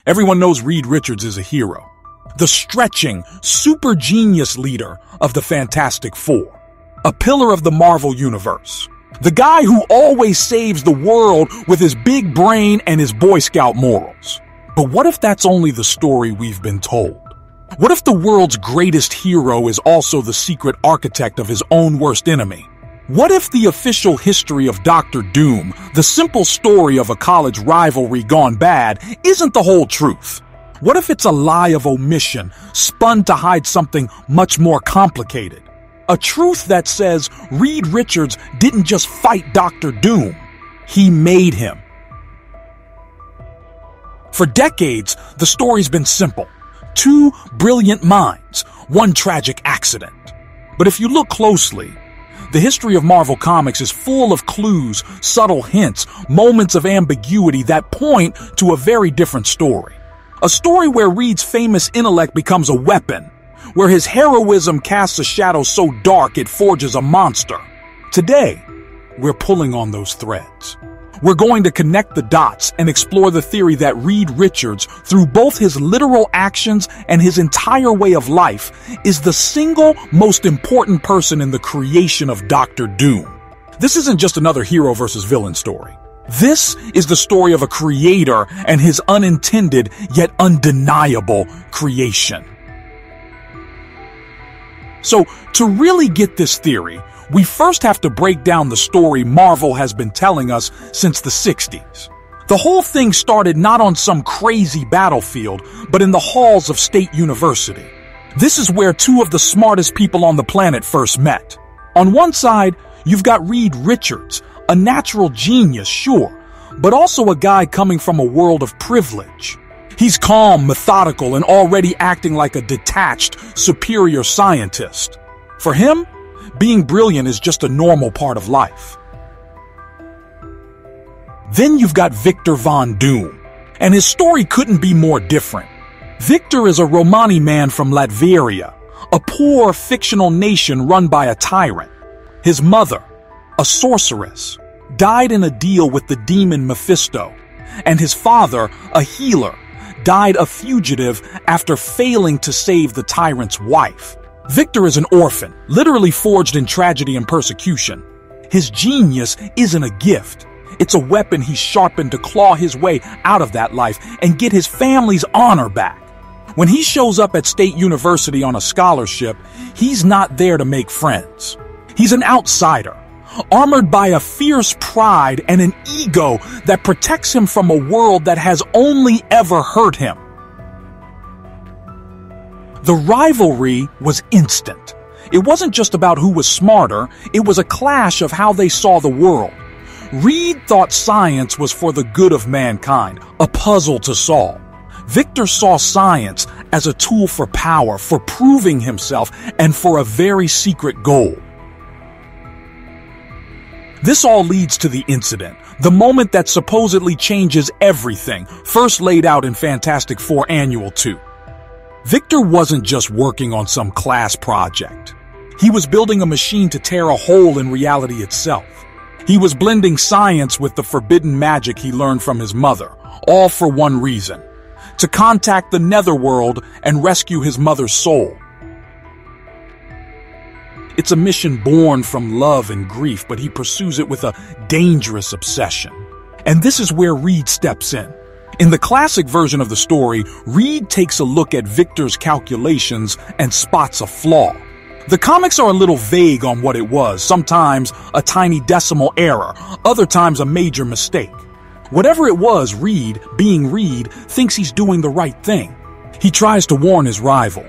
Everyone knows Reed Richards is a hero, the stretching, super genius leader of the Fantastic Four, a pillar of the Marvel Universe, the guy who always saves the world with his big brain and his Boy Scout morals. But what if that's only the story we've been told? What if the world's greatest hero is also the secret architect of his own worst enemy? What if the official history of Dr. Doom, the simple story of a college rivalry gone bad, isn't the whole truth? What if it's a lie of omission, spun to hide something much more complicated? A truth that says Reed Richards didn't just fight Dr. Doom, he made him. For decades, the story's been simple. Two brilliant minds, one tragic accident. But if you look closely, the history of Marvel Comics is full of clues, subtle hints, moments of ambiguity that point to a very different story. A story where Reed's famous intellect becomes a weapon, where his heroism casts a shadow so dark it forges a monster. Today, we're pulling on those threads. We're going to connect the dots and explore the theory that Reed Richards, through both his literal actions and his entire way of life, is the single most important person in the creation of Dr. Doom. This isn't just another hero versus villain story. This is the story of a creator and his unintended yet undeniable creation. So, to really get this theory, we first have to break down the story Marvel has been telling us since the 60s. The whole thing started not on some crazy battlefield, but in the halls of State University. This is where two of the smartest people on the planet first met. On one side, you've got Reed Richards, a natural genius, sure, but also a guy coming from a world of privilege. He's calm, methodical, and already acting like a detached, superior scientist. For him, being brilliant is just a normal part of life. Then you've got Victor Von Doom, and his story couldn't be more different. Victor is a Romani man from Latveria, a poor fictional nation run by a tyrant. His mother, a sorceress, died in a deal with the demon Mephisto, and his father, a healer, died a fugitive after failing to save the tyrant's wife. Victor is an orphan, literally forged in tragedy and persecution. His genius isn't a gift. It's a weapon he's sharpened to claw his way out of that life and get his family's honor back. When he shows up at State University on a scholarship, he's not there to make friends. He's an outsider, armored by a fierce pride and an ego that protects him from a world that has only ever hurt him. The rivalry was instant. It wasn't just about who was smarter, it was a clash of how they saw the world. Reed thought science was for the good of mankind, a puzzle to solve. Victor saw science as a tool for power, for proving himself, and for a very secret goal. This all leads to the incident, the moment that supposedly changes everything, first laid out in Fantastic Four Annual 2. Victor wasn't just working on some class project. He was building a machine to tear a hole in reality itself. He was blending science with the forbidden magic he learned from his mother, all for one reason: to contact the netherworld and rescue his mother's soul. It's a mission born from love and grief, but he pursues it with a dangerous obsession. And this is where Reed steps in. In the classic version of the story, Reed takes a look at Victor's calculations and spots a flaw. The comics are a little vague on what it was, sometimes a tiny decimal error, other times a major mistake. Whatever it was, Reed, being Reed, thinks he's doing the right thing. He tries to warn his rival.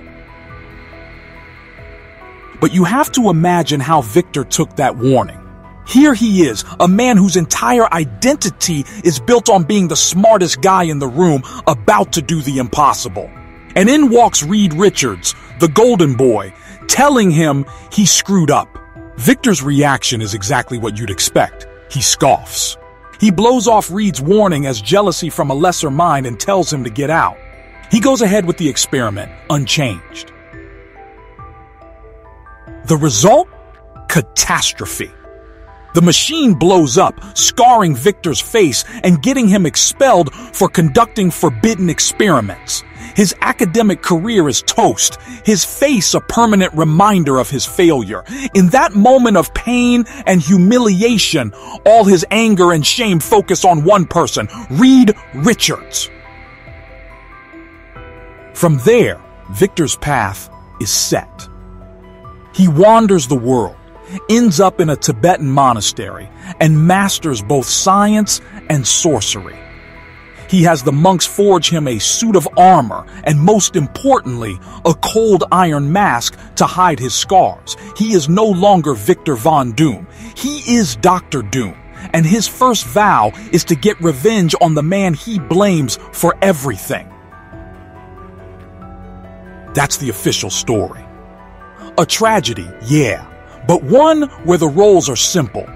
But you have to imagine how Victor took that warning. Here he is, a man whose entire identity is built on being the smartest guy in the room, about to do the impossible. And in walks Reed Richards, the golden boy, telling him he screwed up. Victor's reaction is exactly what you'd expect. He scoffs. He blows off Reed's warning as jealousy from a lesser mind and tells him to get out. He goes ahead with the experiment, unchanged. The result? Catastrophe. The machine blows up, scarring Victor's face and getting him expelled for conducting forbidden experiments. His academic career is toast, his face a permanent reminder of his failure. In that moment of pain and humiliation, all his anger and shame focus on one person, Reed Richards. From there, Victor's path is set. He wanders the world, ends up in a Tibetan monastery, and masters both science and sorcery. He has the monks forge him a suit of armor and, most importantly, a cold iron mask to hide his scars. He is no longer Victor Von Doom. He is Dr. Doom, and his first vow is to get revenge on the man he blames for everything. That's the official story. A tragedy, yeah, but one where the roles are simple.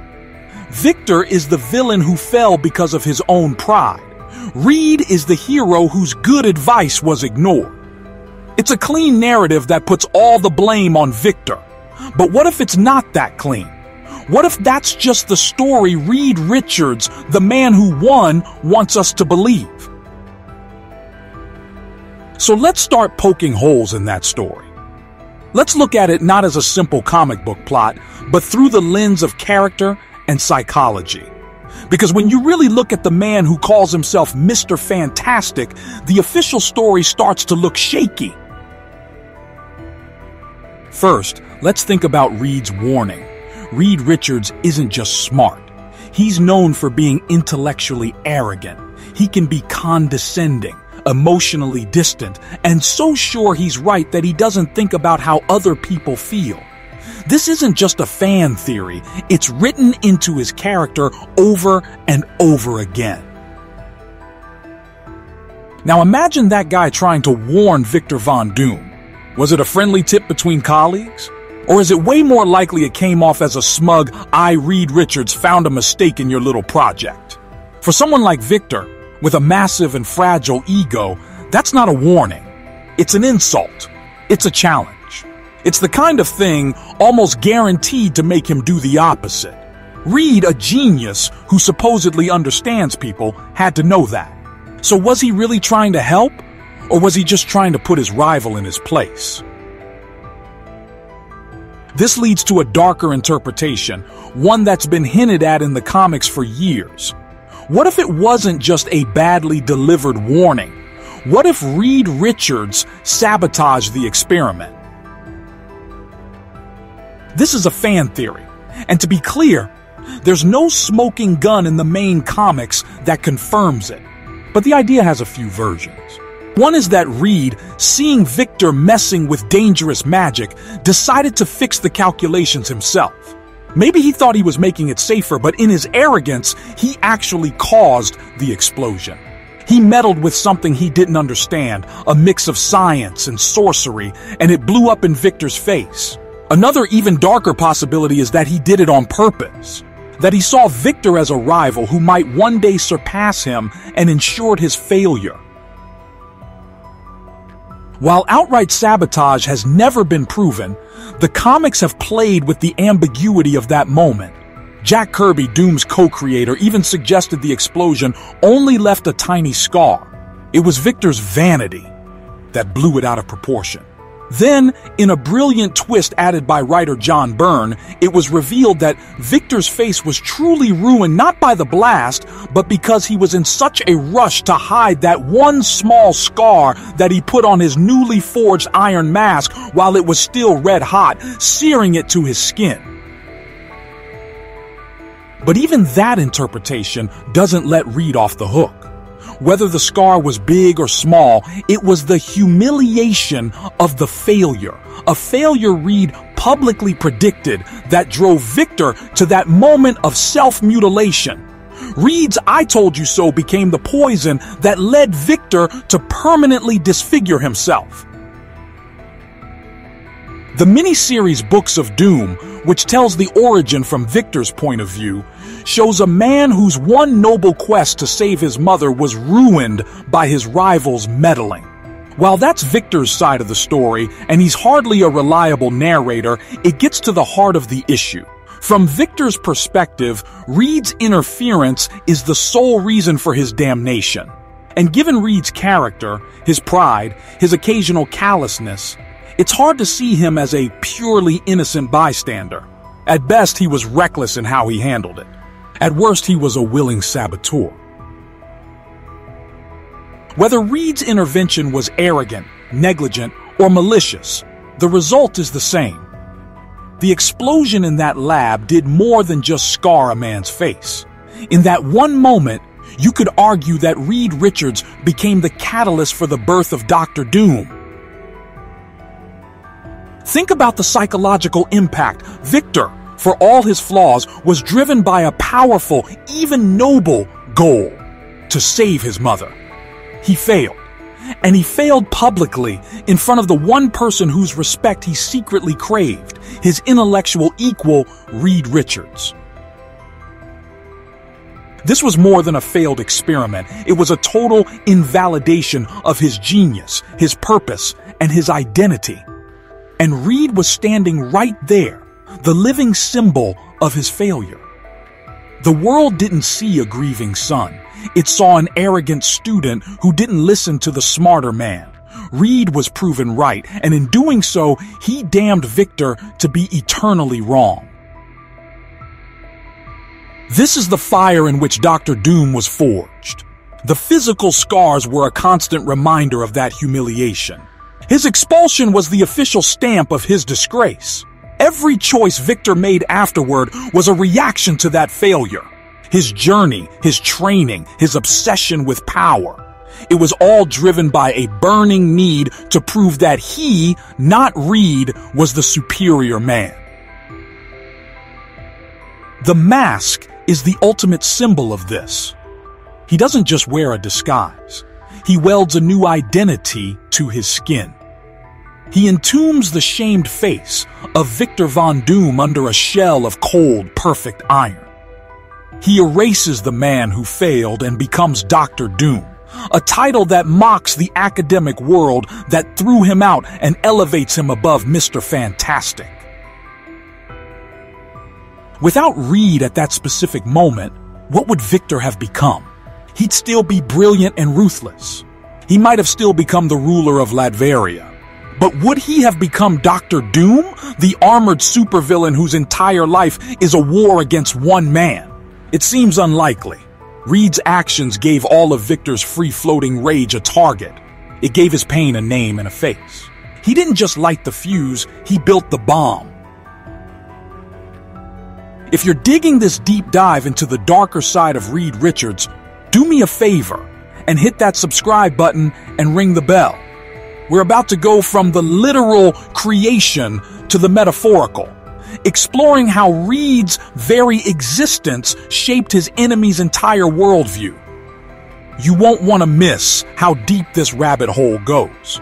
Victor is the villain who fell because of his own pride. Reed is the hero whose good advice was ignored. It's a clean narrative that puts all the blame on Victor. But what if it's not that clean? What if that's just the story Reed Richards, the man who won, wants us to believe? So let's start poking holes in that story. Let's look at it not as a simple comic book plot, but through the lens of character and psychology. Because when you really look at the man who calls himself Mr. Fantastic, the official story starts to look shaky. First, let's think about Reed's warning. Reed Richards isn't just smart. He's known for being intellectually arrogant. He can be condescending, emotionally distant, and so sure he's right that he doesn't think about how other people feel. This isn't just a fan theory, it's written into his character over and over again. Now imagine that guy trying to warn Victor Von Doom. Was it a friendly tip between colleagues? Or is it way more likely it came off as a smug, "I, Reed Richards, found a mistake in your little project"? For someone like Victor, with a massive and fragile ego, that's not a warning. It's an insult. It's a challenge. It's the kind of thing almost guaranteed to make him do the opposite. Reed, a genius who supposedly understands people, had to know that. So was he really trying to help? Or was he just trying to put his rival in his place? This leads to a darker interpretation, one that's been hinted at in the comics for years. What if it wasn't just a badly delivered warning? What if Reed Richards sabotaged the experiment? This is a fan theory, and to be clear, there's no smoking gun in the main comics that confirms it. But the idea has a few versions. One is that Reed, seeing Victor messing with dangerous magic, decided to fix the calculations himself. Maybe he thought he was making it safer, but in his arrogance, he actually caused the explosion. He meddled with something he didn't understand, a mix of science and sorcery, and it blew up in Victor's face. Another even darker possibility is that he did it on purpose. That he saw Victor as a rival who might one day surpass him and ensured his failure. While outright sabotage has never been proven, the comics have played with the ambiguity of that moment. Jack Kirby, Doom's co-creator, even suggested the explosion only left a tiny scar. It was Victor's vanity that blew it out of proportion. Then, in a brilliant twist added by writer John Byrne, it was revealed that Victor's face was truly ruined not by the blast, but because he was in such a rush to hide that one small scar that he put on his newly forged iron mask while it was still red hot, searing it to his skin. But even that interpretation doesn't let Reed off the hook. Whether the scar was big or small, it was the humiliation of the failure. A failure Reed publicly predicted that drove Victor to that moment of self-mutilation. Reed's "I told you so" became the poison that led Victor to permanently disfigure himself. The miniseries Books of Doom, which tells the origin from Victor's point of view, shows a man whose one noble quest to save his mother was ruined by his rival's meddling. While that's Victor's side of the story, and he's hardly a reliable narrator, it gets to the heart of the issue. From Victor's perspective, Reed's interference is the sole reason for his damnation. And given Reed's character, his pride, his occasional callousness, it's hard to see him as a purely innocent bystander. At best, he was reckless in how he handled it. At worst, he was a willing saboteur. Whether Reed's intervention was arrogant, negligent, or malicious, the result is the same. The explosion in that lab did more than just scar a man's face. In that one moment, you could argue that Reed Richards became the catalyst for the birth of Dr. Doom. Think about the psychological impact. Victor, for all his flaws, was driven by a powerful, even noble goal: to save his mother. He failed. And he failed publicly in front of the one person whose respect he secretly craved, his intellectual equal, Reed Richards. This was more than a failed experiment. It was a total invalidation of his genius, his purpose, and his identity. And Reed was standing right there, the living symbol of his failure. The world didn't see a grieving son. It saw an arrogant student who didn't listen to the smarter man. Reed was proven right, and in doing so, he damned Victor to be eternally wrong. This is the fire in which Dr. Doom was forged. The physical scars were a constant reminder of that humiliation. His expulsion was the official stamp of his disgrace. Every choice Victor made afterward was a reaction to that failure. His journey, his training, his obsession with power. It was all driven by a burning need to prove that he, not Reed, was the superior man. The mask is the ultimate symbol of this. He doesn't just wear a disguise. He welds a new identity to his skin. He entombs the shamed face of Victor Von Doom under a shell of cold, perfect iron. He erases the man who failed and becomes Dr. Doom, a title that mocks the academic world that threw him out and elevates him above Mr. Fantastic. Without Reed at that specific moment, what would Victor have become? He'd still be brilliant and ruthless. He might have still become the ruler of Latveria. But would he have become Dr. Doom, the armored supervillain whose entire life is a war against one man? It seems unlikely. Reed's actions gave all of Victor's free-floating rage a target. It gave his pain a name and a face. He didn't just light the fuse, he built the bomb. If you're digging this deep dive into the darker side of Reed Richards, do me a favor and hit that subscribe button and ring the bell. We're about to go from the literal creation to the metaphorical, exploring how Reed's very existence shaped his enemy's entire worldview. You won't want to miss how deep this rabbit hole goes.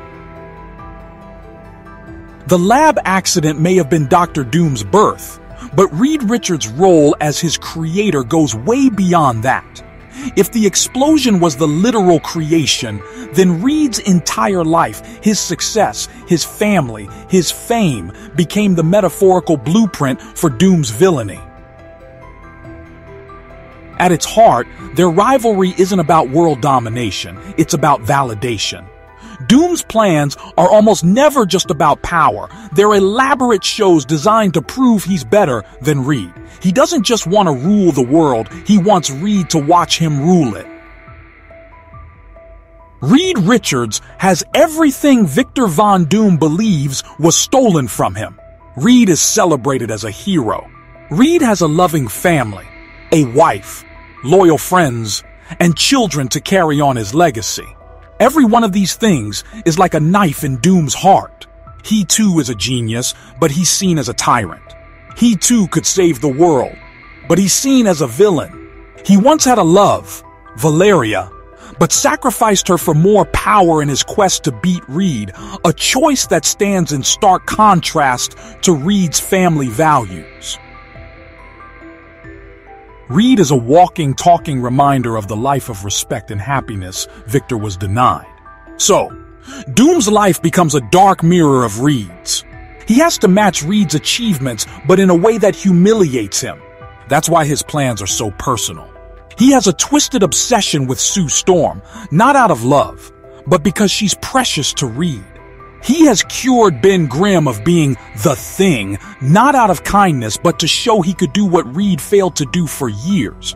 The lab accident may have been Dr. Doom's birth, but Reed Richards' role as his creator goes way beyond that. If the explosion was the literal creation, then Reed's entire life, his success, his family, his fame, became the metaphorical blueprint for Doom's villainy. At its heart, their rivalry isn't about world domination, it's about validation. Doom's plans are almost never just about power. They're elaborate shows designed to prove he's better than Reed. He doesn't just want to rule the world, he wants Reed to watch him rule it. Reed Richards has everything Victor Von Doom believes was stolen from him. Reed is celebrated as a hero. Reed has a loving family, a wife, loyal friends, and children to carry on his legacy. Every one of these things is like a knife in Doom's heart. He too is a genius, but he's seen as a tyrant. He too could save the world, but he's seen as a villain. He once had a love, Valeria, but sacrificed her for more power in his quest to beat Reed, a choice that stands in stark contrast to Reed's family values. Reed is a walking, talking reminder of the life of respect and happiness Victor was denied. So, Doom's life becomes a dark mirror of Reed's. He has to match Reed's achievements, but in a way that humiliates him. That's why his plans are so personal. He has a twisted obsession with Sue Storm, not out of love, but because she's precious to Reed. He has cured Ben Grimm of being the Thing, not out of kindness, but to show he could do what Reed failed to do for years.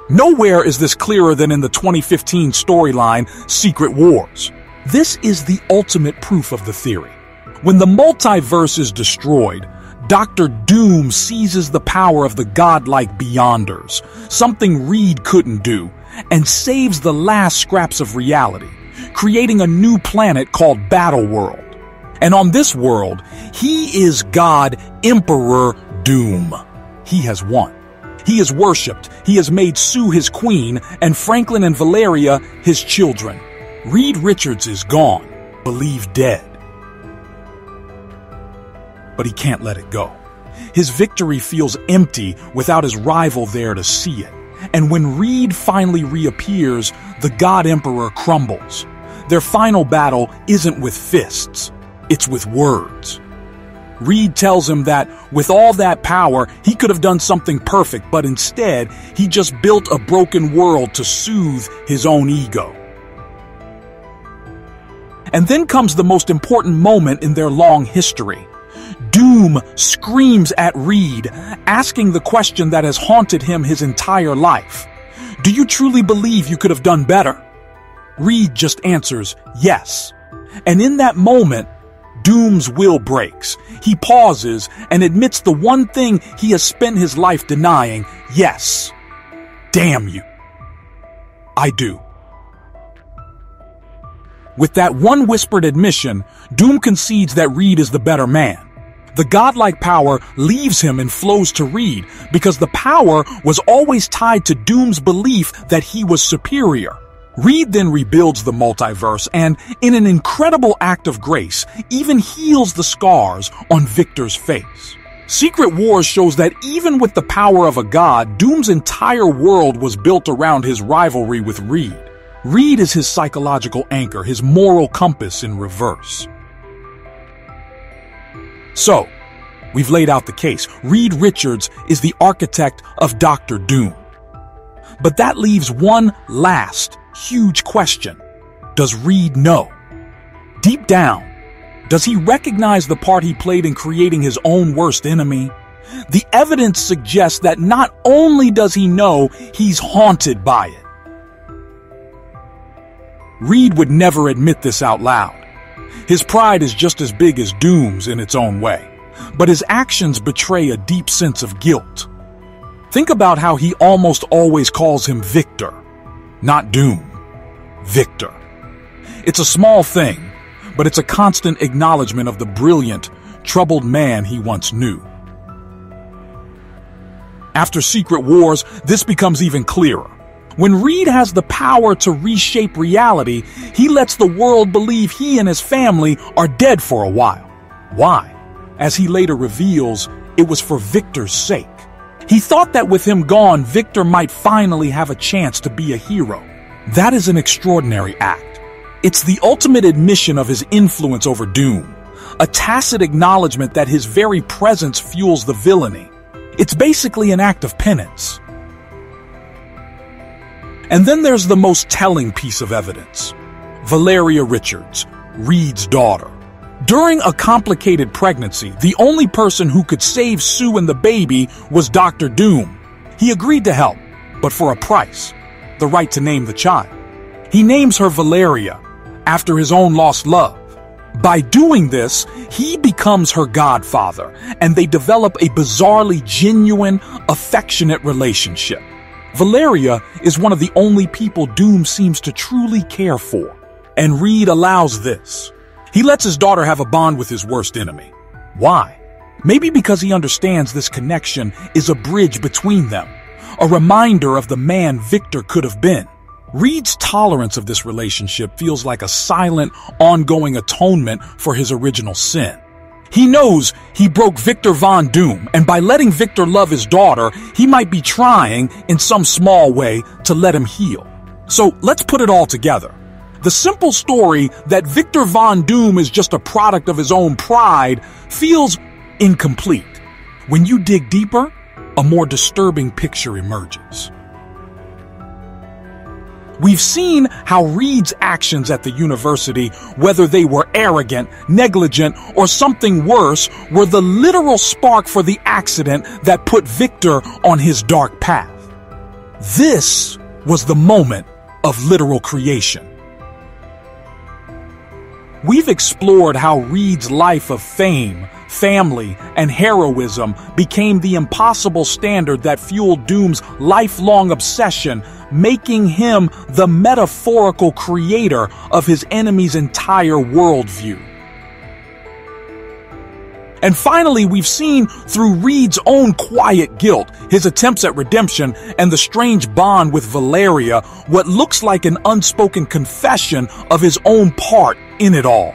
Nowhere is this clearer than in the 2015 storyline, Secret Wars. This is the ultimate proof of the theory. When the multiverse is destroyed, Dr. Doom seizes the power of the godlike Beyonders, something Reed couldn't do, and saves the last scraps of reality, creating a new planet called Battleworld. And on this world, he is God Emperor Doom. He has won. He is worshipped. He has made Sue his queen, and Franklin and Valeria his children. Reed Richards is gone, believed dead. But he can't let it go. His victory feels empty without his rival there to see it. And when Reed finally reappears, the God Emperor crumbles. Their final battle isn't with fists, it's with words. Reed tells him that with all that power, he could have done something perfect, but instead, he just built a broken world to soothe his own ego. And then comes the most important moment in their long history. Doom screams at Reed, asking the question that has haunted him his entire life. Do you truly believe you could have done better? Reed just answers, yes. And in that moment, Doom's will breaks. He pauses and admits the one thing he has spent his life denying. Yes. Damn you. I do. With that one whispered admission, Doom concedes that Reed is the better man. The godlike power leaves him and flows to Reed because the power was always tied to Doom's belief that he was superior. Reed then rebuilds the multiverse and, in an incredible act of grace, even heals the scars on Victor's face. Secret Wars shows that even with the power of a god, Doom's entire world was built around his rivalry with Reed. Reed is his psychological anchor, his moral compass in reverse. So, we've laid out the case. Reed Richards is the architect of Dr. Doom. But that leaves one last huge question. Does Reed know? Deep down, does he recognize the part he played in creating his own worst enemy? The evidence suggests that not only does he know, he's haunted by it. Reed would never admit this out loud. His pride is just as big as Doom's in its own way, but his actions betray a deep sense of guilt. Think about how he almost always calls him Victor. Not Doom. Victor. It's a small thing, but it's a constant acknowledgement of the brilliant, troubled man he once knew. After Secret Wars, this becomes even clearer. When Reed has the power to reshape reality, he lets the world believe he and his family are dead for a while. Why? As he later reveals, it was for Victor's sake. He thought that with him gone, Victor might finally have a chance to be a hero. That is an extraordinary act. It's the ultimate admission of his influence over Doom, a tacit acknowledgement that his very presence fuels the villainy. It's basically an act of penance. And then there's the most telling piece of evidence. Valeria Richards, Reed's daughter. During a complicated pregnancy, the only person who could save Sue and the baby was Dr. Doom. He agreed to help, but for a price, the right to name the child. He names her Valeria, after his own lost love. By doing this, he becomes her godfather, and they develop a bizarrely genuine, affectionate relationship. Valeria is one of the only people Doom seems to truly care for, and Reed allows this. He lets his daughter have a bond with his worst enemy. Why? Maybe because he understands this connection is a bridge between them, a reminder of the man Victor could have been. Reed's tolerance of this relationship feels like a silent, ongoing atonement for his original sin. He knows he broke Victor Von Doom, and by letting Victor love his daughter, he might be trying, in some small way, to let him heal. So let's put it all together. The simple story that Victor Von Doom is just a product of his own pride feels incomplete. When you dig deeper, a more disturbing picture emerges. We've seen how Reed's actions at the university, whether they were arrogant, negligent, or something worse, were the literal spark for the accident that put Victor on his dark path. This was the moment of literal creation. We've explored how Reed's life of fame, family, and heroism became the impossible standard that fueled Doom's lifelong obsession, making him the metaphorical creator of his enemy's entire worldview. And finally, we've seen through Reed's own quiet guilt, his attempts at redemption, and the strange bond with Valeria, what looks like an unspoken confession of his own part in it all.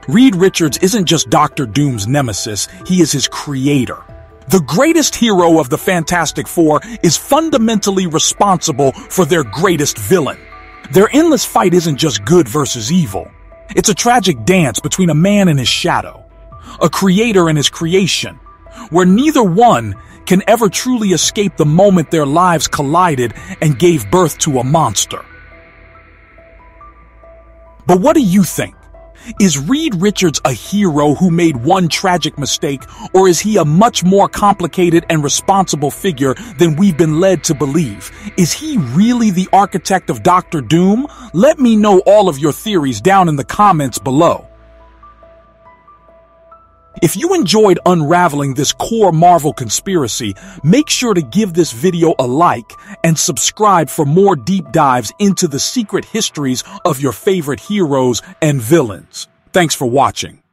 Reed Richards isn't just Dr. Doom's nemesis, he is his creator. The greatest hero of the Fantastic Four is fundamentally responsible for their greatest villain. Their endless fight isn't just good versus evil. It's a tragic dance between a man and his shadow, a creator and his creation, where neither one can ever truly escape the moment their lives collided and gave birth to a monster. But what do you think? Is Reed Richards a hero who made one tragic mistake, or is he a much more complicated and responsible figure than we've been led to believe? Is he really the architect of Dr. Doom? Let me know all of your theories down in the comments below. If you enjoyed unraveling this core Marvel conspiracy, make sure to give this video a like and subscribe for more deep dives into the secret histories of your favorite heroes and villains. Thanks for watching.